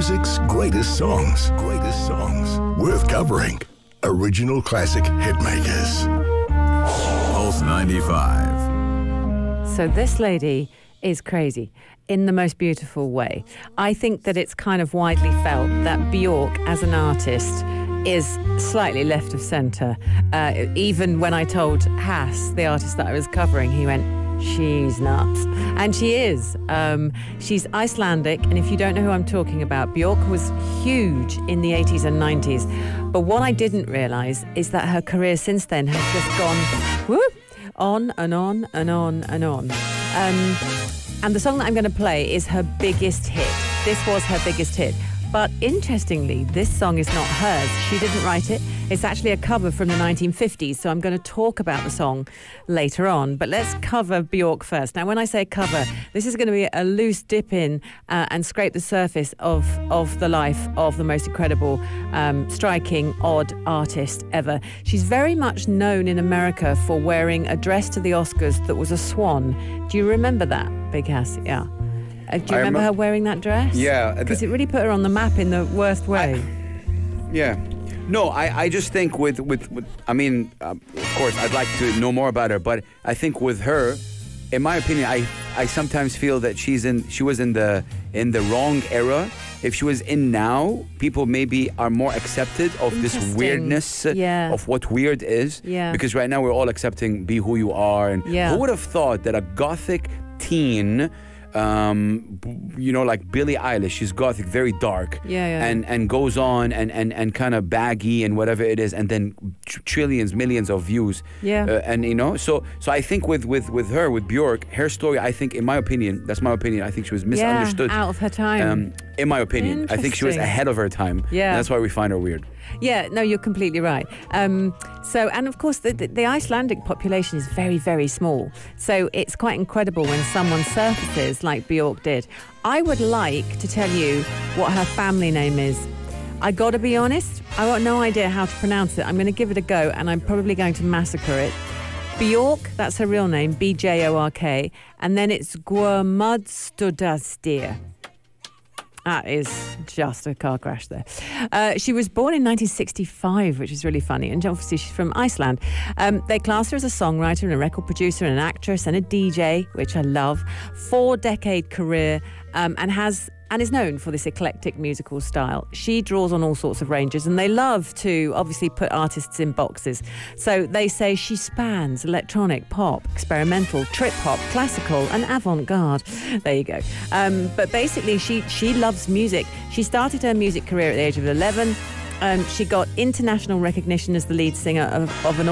music's greatest songs. Greatest songs. Worth covering. Original classic hitmakers. Pulse 95. So this lady is crazy in the most beautiful way. I think that it's kind of widely felt that Bjork as an artist is slightly left of centre. Even when I told Hass, the artist that I was covering, he went, she's nuts. And she is. She's Icelandic, and if you don't know who I'm talking about, Bjork was huge in the 80s and 90s. But what I didn't realise is that her career since then has just gone whoop, on and on and on and on. And the song that I'm going to play is her biggest hit. This was her biggest hit. But interestingly, this song is not hers. She didn't write it. It's actually a cover from the 1950s, so I'm going to talk about the song later on. But let's cover Bjork first. Now, when I say cover, this is going to be a loose dip in and scrape the surface of the life of the most incredible, striking, odd artist ever. She's very much known in America for wearing a dress to the Oscars that was a swan. Do you remember that, Big Hass? Yeah. Do you remember her wearing that dress? Yeah. Because it really put her on the map in the worst way. No, I just think with I mean, of course, I'd like to know more about her, but I think with her, in my opinion, I sometimes feel that she was in the wrong era. If she was in now, people maybe are more accepted of this weirdness of what weird is. Yeah. Because right now we're all accepting be who you are. And who would have thought that a gothic teen, like Billie Eilish, she's gothic, very dark, and goes on and kind of baggy and whatever it is, and then trillions, millions of views, and so I think with her, with Bjork, her story, I think, in my opinion, that's my opinion, I think she was misunderstood, out of her time. In my opinion, I think she was ahead of her time. And that's why we find her weird. Yeah, no, you're completely right. And of course, the Icelandic population is very, very small. So it's quite incredible when someone surfaces like Bjork did. I would like to tell you what her family name is. I got to be honest, I got no idea how to pronounce it. I'm going to give it a go, and I'm probably going to massacre it. Bjork, that's her real name, Bjork, and then it's Guðmundsdóttir. That is just a car crash there. She was born in 1965, which is really funny. And obviously she's from Iceland. They class her as a songwriter and a record producer and an actress and a DJ, which I love. 4-decade career, and is known for this eclectic musical style. She draws on all sorts of ranges, and they love to obviously put artists in boxes. So they say she spans electronic, pop, experimental, trip-hop, classical, and avant-garde. There you go. But basically, she loves music. She started her music career at the age of 11. She got international recognition as the lead singer of an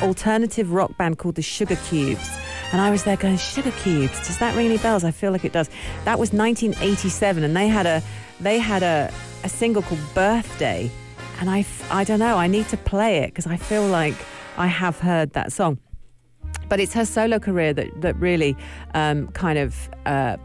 alternative rock band called the Sugar Cubes. And I was there going, Sugar Cubes, does that ring any bells? I feel like it does. That was 1987, and they had a single called Birthday. And I don't know, I need to play it because I feel like I have heard that song. But it's her solo career that really kind of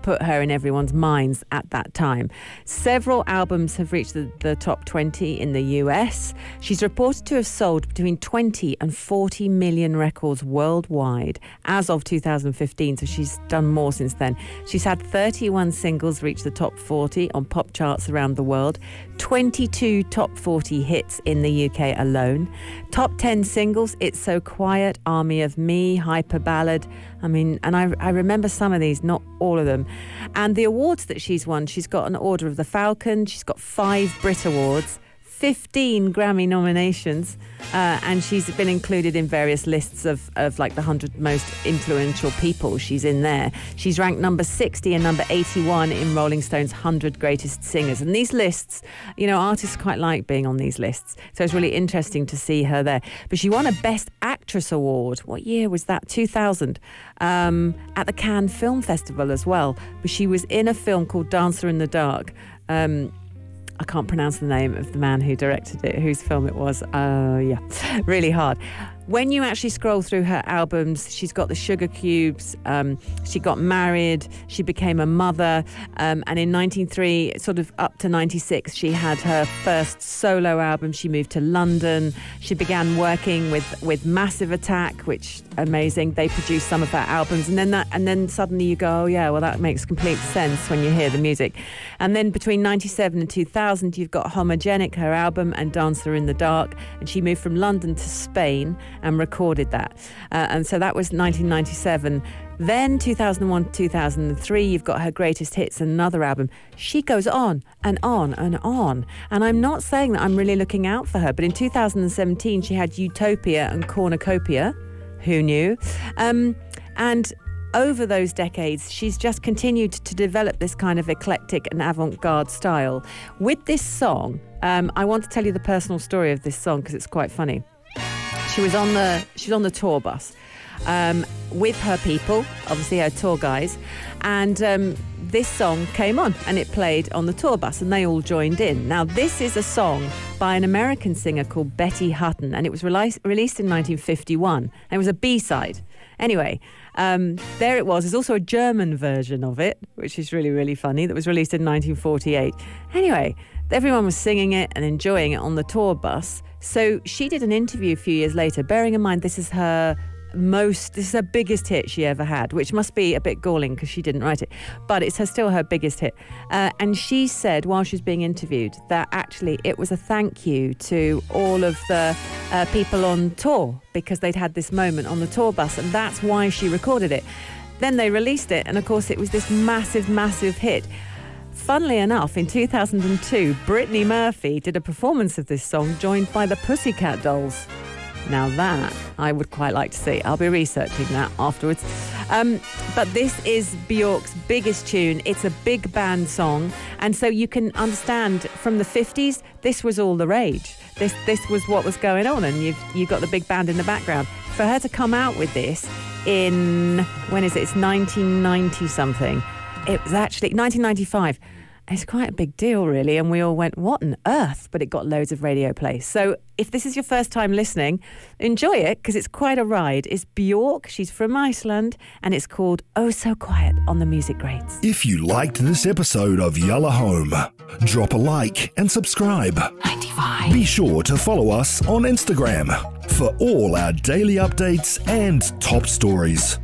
put her in everyone's minds at that time. Several albums have reached the top 20 in the US. She's reported to have sold between 20 and 40 million records worldwide as of 2015, so she's done more since then. She's had 31 singles reach the top 40 on pop charts around the world, 22 top 40 hits in the UK alone, top 10 singles, It's So Quiet, Army of Me, Hyper Ballad. I mean, and I remember some of these, not all of them. And the awards that she's won, she's got an Order of the Falcon, she's got 5 Brit Awards, 15 Grammy nominations, and she's been included in various lists of like the 100 most influential people. She's in there. She's ranked number 60 and number 81 in Rolling Stone's 100 Greatest Singers. And these lists, artists quite like being on these lists. So it's really interesting to see her there. But she won a Best Actress Award. What year was that? 2000. At the Cannes Film Festival as well. But she was in a film called Dancer in the Dark. I can't pronounce the name of the man who directed it, whose film it was. Really hard. when you actually scroll through her albums, she's got the Sugar Cubes, she got married, she became a mother, and in 1993, sort of up to 96, she had her first solo album. She moved to London. She began working with Massive Attack, which amazing. They produced some of her albums, and then suddenly you go, oh yeah, well that makes complete sense when you hear the music. And then between 97 and 2000, you've got Homogenic, her album, and Dancer in the Dark, and she moved from London to Spain and recorded that. And so that was 1997. Then 2001 to 2003, you've got her greatest hits and another album. She goes on and on and on. And I'm not saying that I'm really looking out for her, but in 2017, she had Utopia and Cornucopia. Who knew? And over those decades, she's just continued to develop this kind of eclectic and avant-garde style. With this song, I want to tell you the personal story of this song because it's quite funny. She was on the tour bus with her people, obviously her tour guys, and this song came on and it played on the tour bus and they all joined in. Now, this is a song by an American singer called Betty Hutton, and it was released in 1951, and it was a B-side. Anyway, there it was. There's also a German version of it, which is really, really funny, that was released in 1948. Anyway, everyone was singing it and enjoying it on the tour bus. So she did an interview a few years later, bearing in mind this is her biggest hit she ever had, which must be a bit galling because she didn't write it, but it's still her biggest hit. And she said while she was being interviewed that actually it was a thank you to all of the people on tour because they'd had this moment on the tour bus, and that's why she recorded it. Then they released it, and of course it was this massive, massive hit. Funnily enough, in 2002, Brittany Murphy did a performance of this song joined by the Pussycat Dolls. Now that I would quite like to see. I'll be researching that afterwards. But this is Bjork's biggest tune. It's a big band song. And so you can understand from the 50s, this was all the rage. This was what was going on. And you've got the big band in the background. For her to come out with this in, when is it? It's 1990 something. It was actually 1995. It's quite a big deal, really, and we all went, what on earth? But it got loads of radio play. So if this is your first time listening, enjoy it, because it's quite a ride. It's Bjork, she's from Iceland, and it's called Oh So Quiet on the Music Grades. If you liked this episode of Yalla Home, drop a like and subscribe. 95. Be sure to follow us on Instagram for all our daily updates and top stories.